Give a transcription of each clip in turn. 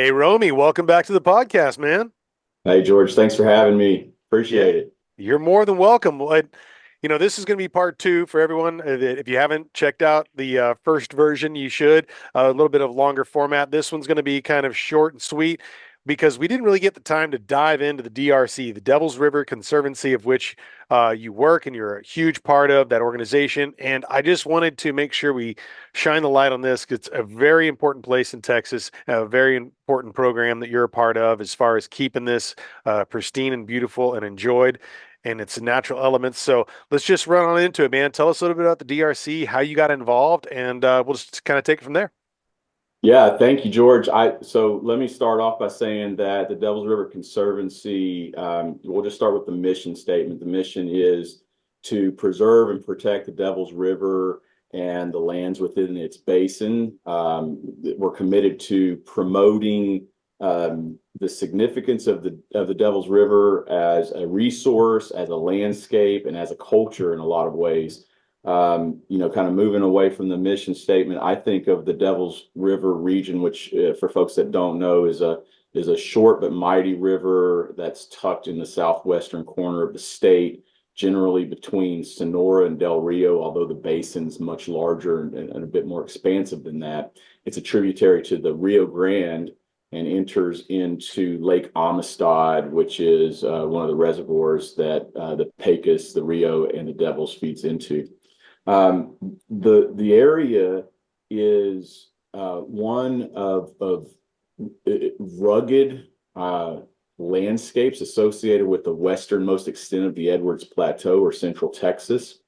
Hey, Romy, welcome back to the podcast, man. Hey, George, thanks for having me. Yeah, Appreciate it. you're more than welcome. This is going to be part two for everyone. If you haven't checked out the first version, you should. A little bit of longer format. This one's going to be kind of short and sweet because we didn't really get the time to dive into the DRC, the Devils River Conservancy, of which you work and you're a huge part of that organization. And I just wanted to make sure we shine the light on this 'cause it's a very important place in Texas, a very important program that you're a part of as far as keeping this pristine and beautiful and enjoyed and its natural elements. So let's just run on into it, man. Tell us a little bit about the DRC, how you got involved, and we'll just kind of take it from there. Yeah, thank you, George. So let me start off by saying that the Devils River Conservancy, we'll just start with the mission statement. The mission is to preserve and protect the Devils River and the lands within its basin. We're committed to promoting the significance of the Devils River as a resource, as a landscape, and as a culture in a lot of ways. Kind of moving away from the mission statement, I think of the Devils River region, which, for folks that don't know, is a short but mighty river that's tucked in the southwestern corner of the state, generally between Sonora and Del Rio, although the basin's much larger and a bit more expansive than that. It's a tributary to the Rio Grande and enters into Lake Amistad, which is one of the reservoirs that the Pecos, the Rio, and the Devils feeds into. The area is one of rugged landscapes associated with the westernmost extent of the Edwards Plateau or Central Texas.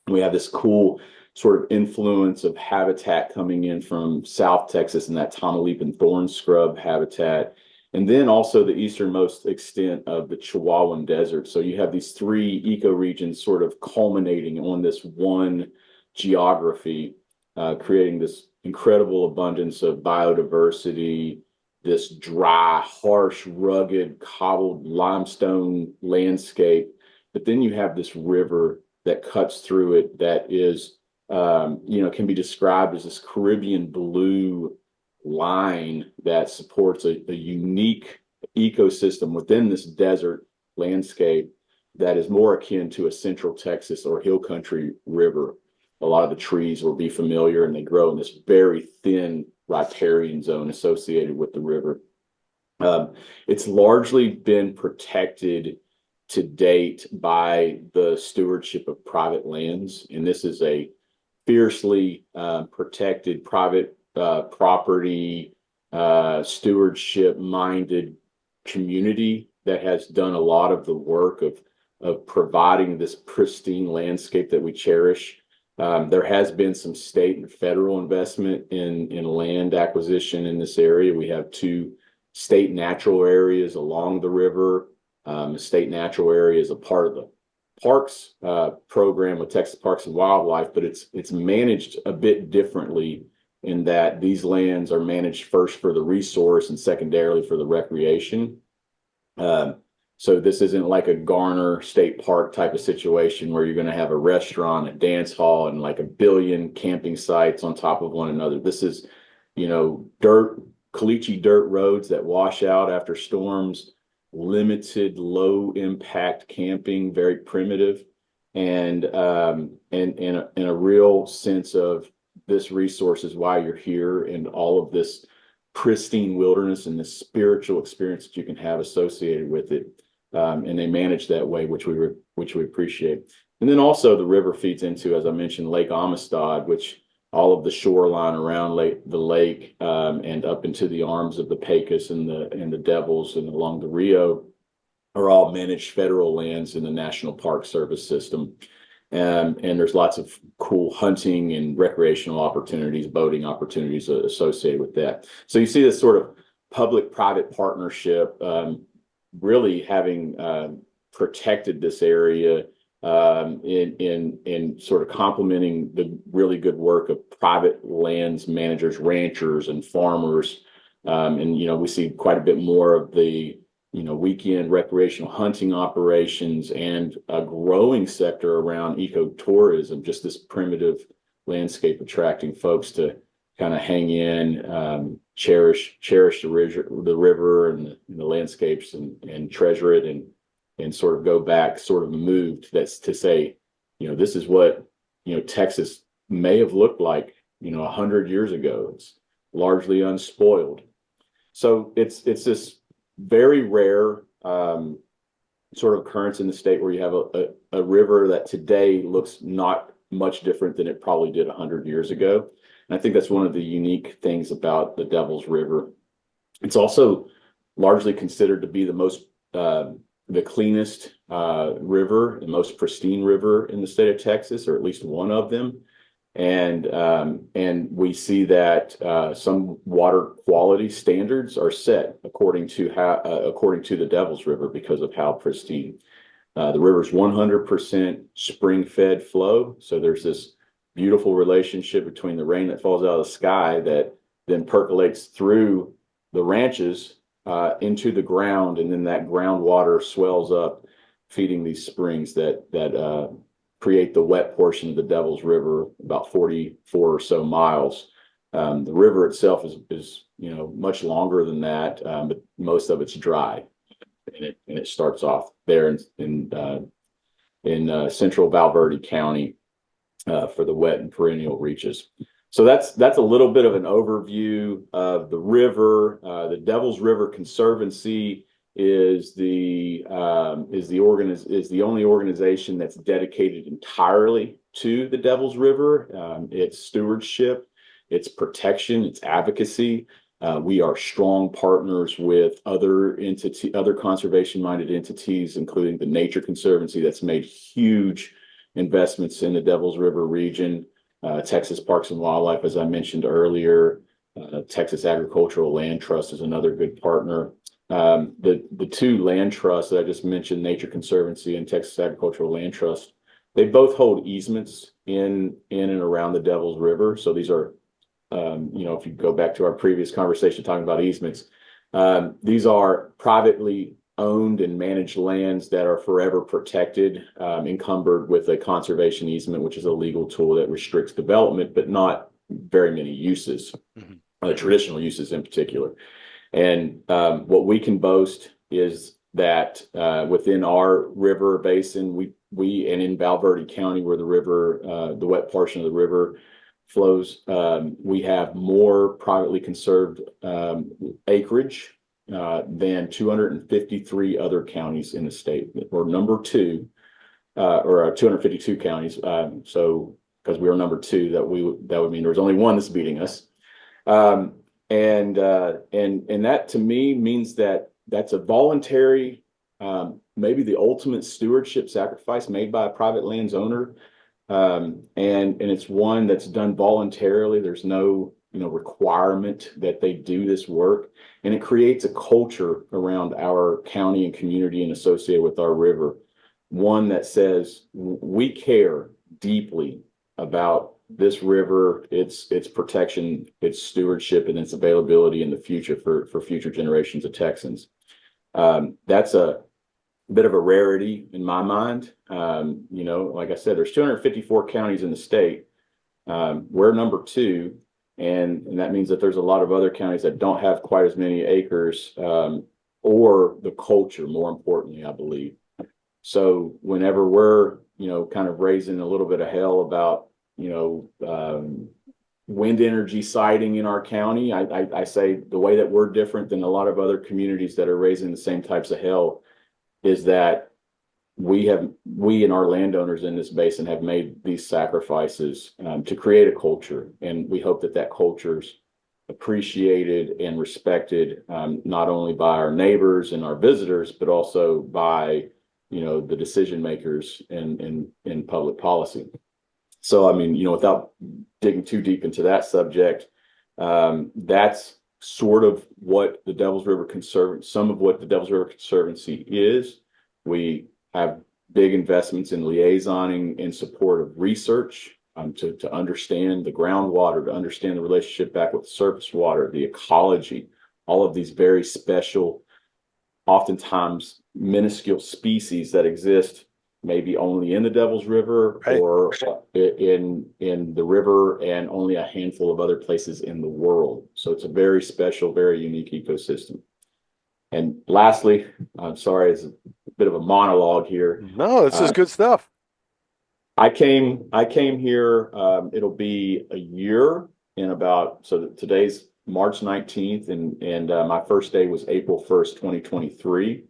We have this cool sort of influence of habitat coming in from South Texas and that Tamaulipan thorn scrub habitat, and then also the easternmost extent of the Chihuahuan Desert. So you have these three ecoregions sort of culminating on this one geography, creating this incredible abundance of biodiversity, this dry, harsh, rugged, cobbled limestone landscape. But then you have this river that cuts through it that is, can be described as this Caribbean blue line that supports a unique ecosystem within this desert landscape that is more akin to a Central Texas or hill country river. A lot of the trees will be familiar and they grow in this very thin riparian zone associated with the river. It's largely been protected to date by the stewardship of private lands, and this is a fiercely protected private property stewardship minded community that has done a lot of the work of providing this pristine landscape that we cherish. There has been some state and federal investment in land acquisition in this area. We have two state natural areas along the river. The state natural area is a part of the parks program with Texas Parks and Wildlife, but it's managed a bit differently in that these lands are managed first for the resource and secondarily for the recreation. So this isn't like a Garner State Park type of situation where you're going to have a restaurant, a dance hall, and like a billion camping sites on top of one another. This is, caliche dirt roads that wash out after storms, limited low impact camping, very primitive, and a real sense of this resource is why you're here, and all of this pristine wilderness and the spiritual experience that you can have associated with it. And they manage that way, which we appreciate. And then also the river feeds into, as I mentioned, Lake Amistad, which all of the shoreline around the lake and up into the arms of the Pecos and the Devils and along the Rio are all managed federal lands in the National Park Service system. And there's lots of cool hunting and recreational opportunities, boating opportunities associated with that. So you see this sort of public-private partnership really having protected this area in sort of complementing the really good work of private lands managers, ranchers, and farmers. We see quite a bit more of the weekend recreational hunting operations and a growing sector around ecotourism, just this primitive landscape attracting folks to kind of hang in, cherish the river and the landscapes and treasure it and sort of go back, sort of moved. That's to say, this is what, Texas may have looked like, 100 years ago. It's largely unspoiled. So it's this very rare sort of occurrence in the state where you have a river that today looks not much different than it probably did 100 years ago. And I think that's one of the unique things about the Devils River. It's also largely considered to be the cleanest river, the most pristine river in the state of Texas, or at least one of them. And we see that some water quality standards are set according to the Devils River because of how pristine. The river's 100% spring-fed flow, so there's this beautiful relationship between the rain that falls out of the sky that then percolates through the ranches into the ground, and then that groundwater swells up, feeding these springs that create the wet portion of the Devils River, about 44 or so miles. The river itself is much longer than that, but most of it's dry, and it starts off there in central Val Verde County for the wet and perennial reaches. So that's a little bit of an overview of the river. The Devils River Conservancy is the only organization that's dedicated entirely to the Devils River. Its stewardship, its protection, its advocacy. We are strong partners with other conservation-minded entities, including the Nature Conservancy, that's made huge investments in the Devils River region. Texas Parks and Wildlife, as I mentioned earlier. Texas Agricultural Land Trust is another good partner. The two land trusts that I just mentioned, Nature Conservancy and Texas Agricultural Land Trust, they both hold easements in and around the Devils River. So these are, if you go back to our previous conversation talking about easements, these are privately owned and managed lands that are forever protected, encumbered with a conservation easement, which is a legal tool that restricts development, but not very many uses, traditional uses in particular. And what we can boast is that within our river basin, we and in Val Verde County, where the river, the wet portion of the river flows, we have more privately conserved acreage than 253 other counties in the state. We're number two, or 252 counties. So because we are number two, that would mean there's only one that's beating us. And that to me means that that's a voluntary, maybe the ultimate stewardship sacrifice made by a private lands owner. And it's one that's done voluntarily. There's no requirement that they do this work, and it creates a culture around our county and community and associated with our river, one that says we care deeply about this river, its protection, its stewardship, and its availability in the future for future generations of Texans. That's a bit of a rarity in my mind. Like I said, there's 254 counties in the state. We're number two. And that means that there's a lot of other counties that don't have quite as many acres, or the culture, more importantly, I believe. So whenever we're, kind of raising a little bit of hell about, wind energy siting in our county, I say the way that we're different than a lot of other communities that are raising the same types of hell is that we and our landowners in this basin have made these sacrifices to create a culture, and we hope that culture's appreciated and respected, not only by our neighbors and our visitors, but also by the decision makers in public policy. So I mean, without digging too deep into that subject, that's sort of what the Devils River Conservancy, some of what the Devils River Conservancy is. We have big investments in liaisoning in support of research, to understand the groundwater, to understand the relationship back with the surface water, the ecology, all of these very special, oftentimes minuscule species that exist maybe only in the Devils River Right. or in the river and only a handful of other places in the world. So it's a very special, very unique ecosystem. And lastly, I'm sorry, it's a bit of a monologue here. No, this is Uh, good stuff. I came here. It'll be a year in about, so today's March 19th, and my first day was April 1st, 2023.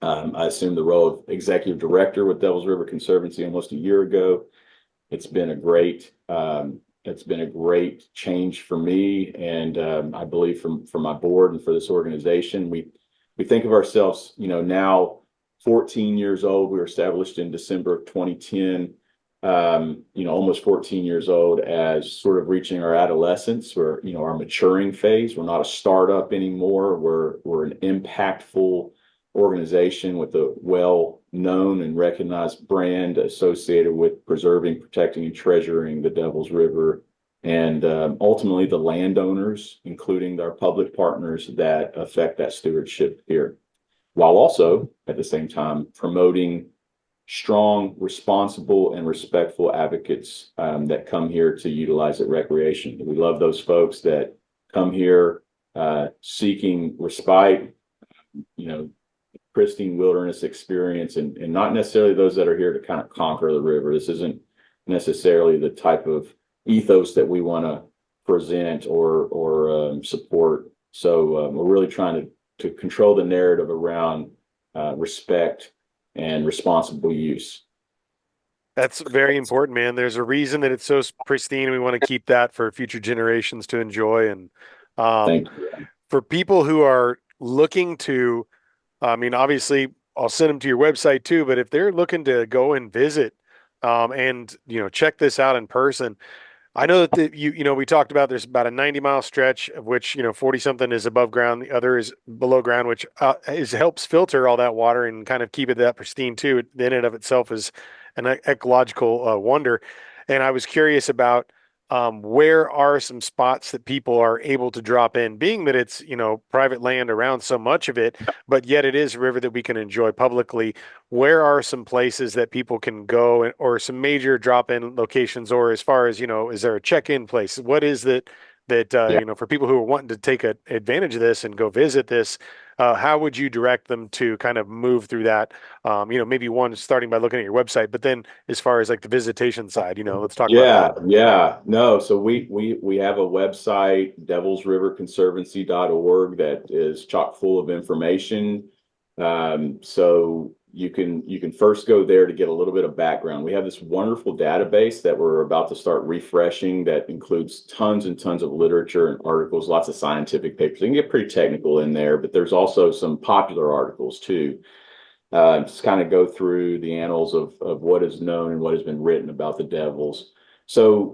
I assumed the role of executive director with Devils River Conservancy almost a year ago. It's been a great change for me, and I believe for my board and for this organization. We think of ourselves, now 14 years old. We were established in December of 2010. Almost 14 years old, as sort of reaching our adolescence, or our maturing phase. We're not a startup anymore. We're an impactful organization with a well-known and recognized brand associated with preserving, protecting, and treasuring the Devils River, and ultimately the landowners, including our public partners that affect that stewardship here, while also at the same time promoting strong, responsible, and respectful advocates that come here to utilize it recreation. We love those folks that come here seeking respite, pristine wilderness experience, and not necessarily those that are here to kind of conquer the river. This isn't necessarily the type of ethos that we want to present or support. So we're really trying to control the narrative around respect and responsible use. That's very important, man. There's a reason that it's so pristine. We want to keep that for future generations to enjoy. And um, Thank you. for people who are looking to, I mean, obviously, I'll send them to your website too, but if they're looking to go and visit and, check this out in person, I know that we talked about there's about a 90-mile stretch of which, 40 something is above ground. The other is below ground, which helps filter all that water and kind of keep it that pristine too. It, in and of itself is an ecological wonder. And I was curious about where are some spots that people are able to drop in, being that it's, private land around so much of it, but yet it is a river that we can enjoy publicly. Where are some places that people can go or some major drop-in locations, or as far as, is there a check-in place? What is that Yeah. for people who are wanting to take advantage of this and go visit this, how would you direct them to kind of move through that? Maybe one starting by looking at your website, but then as far as like the visitation side, let's talk about Yeah, that. yeah. No, so we have a website, devilsriverconservancy.org, that is chock full of information. So you can first go there to get a little bit of background. We have this wonderful database that we're about to start refreshing that includes tons and tons of literature and articles, lots of scientific papers. You can get pretty technical in there, but there's also some popular articles too. Just kind of go through the annals of what is known and what has been written about the Devils. So,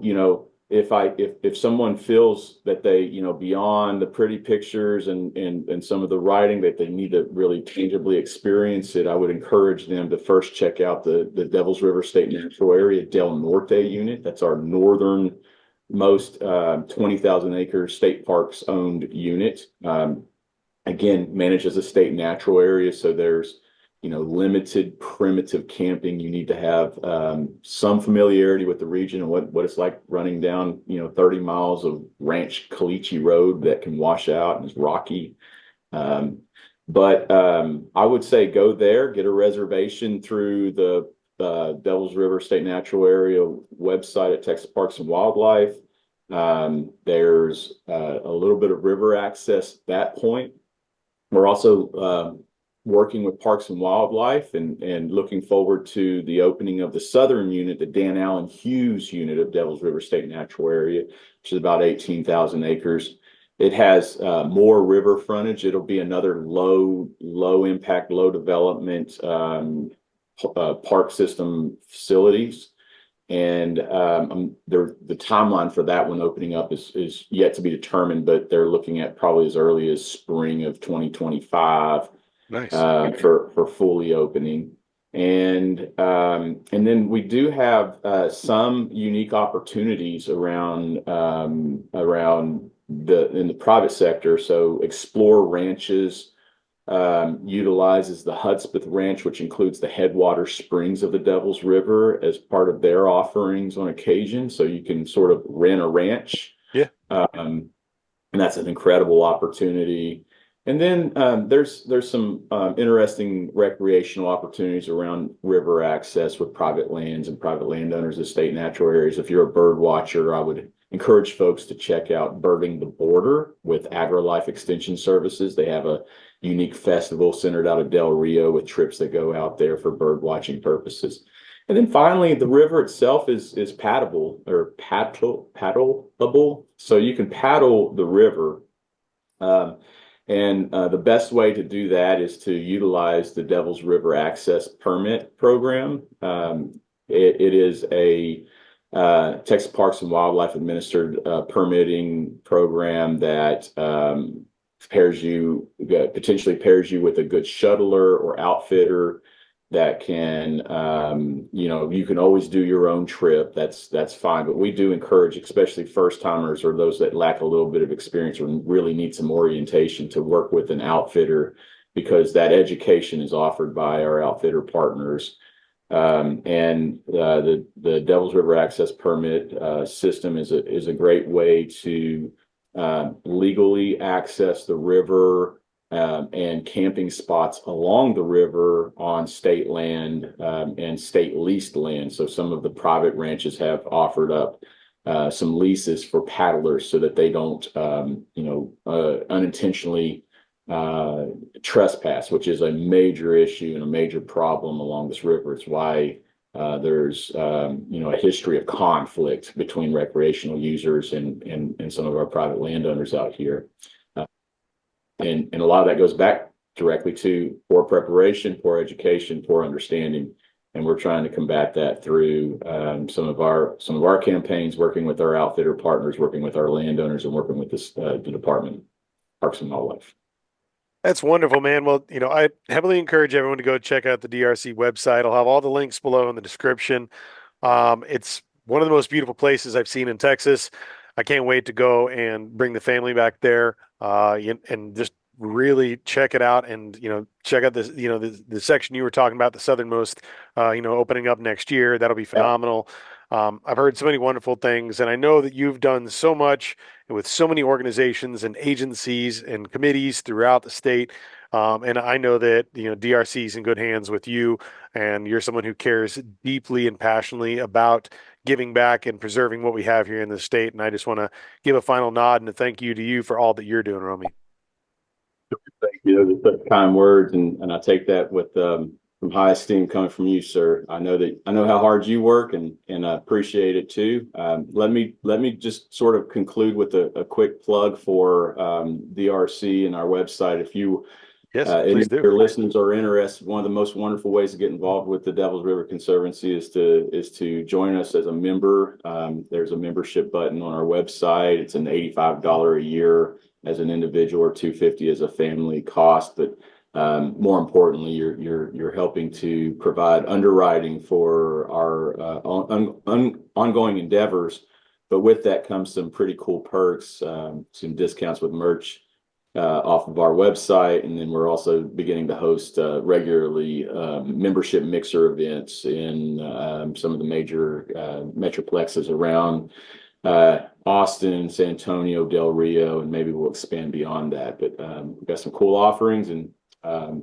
if someone feels that they, beyond the pretty pictures and some of the writing, that they need to really tangibly experience it, I would encourage them to first check out the Devils River State Natural Area Del Norte unit. That's our northernmost 20,000 acre state parks owned unit. Again, managed as a state natural area. So there's limited primitive camping. You need to have some familiarity with the region and what it's like running down, 30 miles of Ranch Caliche Road that can wash out and is rocky. But I would say go there, get a reservation through the Devils River State Natural Area website at Texas Parks and Wildlife. There's a little bit of river access at that point. We're also working with Parks and Wildlife and looking forward to the opening of the southern unit, the Dan Allen Hughes unit of Devils River State Natural Area, which is about 18,000 acres. It has more river frontage. It'll be another low impact, low development park system facilities. And the timeline for that one opening up is yet to be determined, but they're looking at probably as early as spring of 2025 Nice. for fully opening. And then we do have some unique opportunities around in the private sector. So explore ranches utilizes the Hudspeth Ranch, which includes the headwater springs of the Devils River as part of their offerings on occasion. So you can sort of rent a ranch. Yeah. And that's an incredible opportunity. And then there's some interesting recreational opportunities around river access with private lands and private landowners of state natural areas. If you're a bird watcher, I would encourage folks to check out Birding the Border with AgriLife Extension Services. They have a unique festival centered out of Del Rio with trips that go out there for bird watching purposes. And then finally, the river itself is paddleable or paddleable. So you can paddle the river. And the best way to do that is to utilize the Devils River Access Permit Program. It is a Texas Parks and Wildlife administered permitting program that potentially pairs you with a good shuttler or outfitter that can, you can always do your own trip. That's fine. But we do encourage, especially first timers or those that lack a little bit of experience or really need some orientation, to work with an outfitter, because that education is offered by our outfitter partners. And the Devils River Access Permit system is a great way to legally access the river and camping spots along the river on state land and state leased land. So some of the private ranches have offered up some leases for paddlers so that they don't, unintentionally trespass, which is a major issue and a major problem along this river. It's why there's a history of conflict between recreational users and some of our private landowners out here. And a lot of that goes back directly to poor preparation, poor education, poor understanding. And we're trying to combat that through some of our campaigns, working with our outfitter partners, working with our landowners, and working with the Department of Parks and Wildlife. That's wonderful, man. Well, I heavily encourage everyone to go check out the DRC website. I'll have all the links below in the description. It's one of the most beautiful places I've seen in Texas. I can't wait to go and bring the family back there and just really check it out, and check out this the section you were talking about, the southernmost opening up next year. That'll be Yeah. phenomenal. I've heard so many wonderful things, and I know that you've done so much with so many organizations and agencies and committees throughout the state. And I know that DRC is in good hands with you, and you're someone who cares deeply and passionately about giving back and preserving what we have here in the state. And I just want to give a final nod and a thank you to you for all that you're doing, Romey. Thank you. Those are such kind words, and I take that with from high esteem coming from you, sir. I know how hard you work, and I appreciate it too. Let me just sort of conclude with a quick plug for DRC and our website. If you Yes, and please if do. your listeners are interested, one of the most wonderful ways to get involved with the Devils River Conservancy is to join us as a member. There's a membership button on our website. It's an $85 a year as an individual, or $250 as a family cost. But more importantly, you're helping to provide underwriting for our ongoing endeavors. But with that comes some pretty cool perks, some discounts with merch off of our website. And then we're also beginning to host regularly membership mixer events in some of the major metroplexes around Austin, San Antonio, Del Rio, and maybe we'll expand beyond that. But we've got some cool offerings, and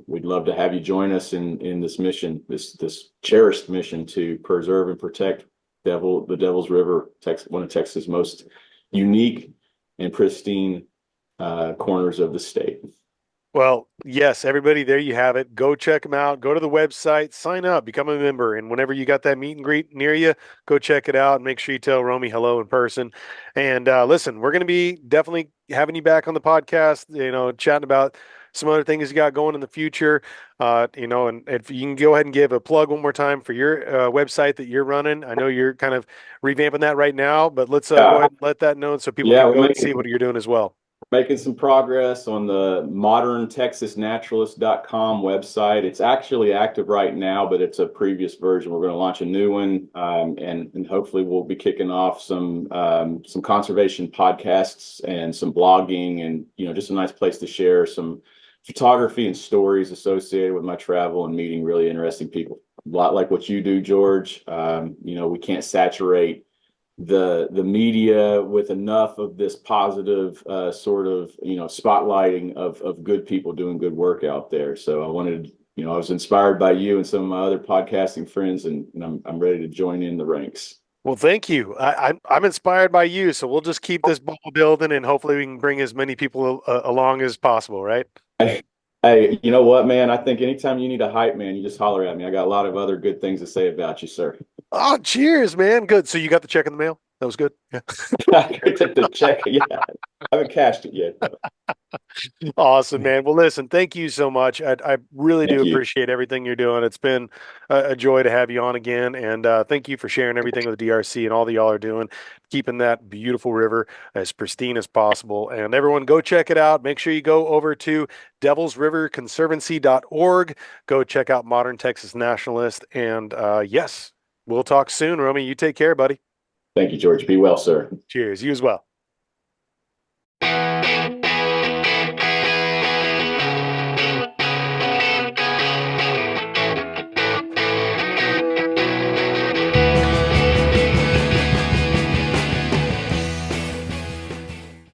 we'd love to have you join us in this mission, this cherished mission to preserve and protect the Devils River, one of Texas' most unique and pristine corners of the state. Well, yes, everybody, there you have it. Go check them out. Go to the website, sign up, become a member. And whenever you got that meet and greet near you, go check it out and make sure you tell Romey hello in person. And listen, we're going to be definitely having you back on the podcast, chatting about some other things you got going in the future. And if you can go ahead and give a plug one more time for your website that you're running. I know you're kind of revamping that right now, but let's go ahead and let that know so people Yeah, can we're go and see what you're doing as well. making some progress on the moderntexasnaturalist.com website. It's actually active right now, but it's a previous version. We're going to launch a new one, and hopefully we'll be kicking off some conservation podcasts and some blogging, and just a nice place to share some photography and stories associated with my travel and meeting really interesting people. A lot like what you do, George. We can't saturate the media with enough of this positive sort of spotlighting of good people doing good work out there. So I was inspired by you and some of my other podcasting friends, and I'm ready to join in the ranks. Well, thank you. I'm inspired by you, so we'll just keep this ball building, and hopefully we can bring as many people along as possible, right? Hey, you know what, man? I think anytime you need a hype man, you just holler at me. I got a lot of other good things to say about you, sir. Oh, cheers, man. Good. So you got the check in the mail? That was good. Yeah. I took the check. Yeah, I haven't cashed it yet, though. Awesome, man. Well, listen, thank you so much. I really do Thank you. appreciate everything you're doing. It's been a joy to have you on again. And thank you for sharing everything with the DRC and all that y'all are doing, keeping that beautiful river as pristine as possible. And everyone, go check it out. Make sure you go over to devilsriverconservancy.org. Go check out Modern Texas Nationalist. And yes, we'll talk soon, Romy. You take care, buddy. Thank you, George. Be well, sir. Cheers. You as well.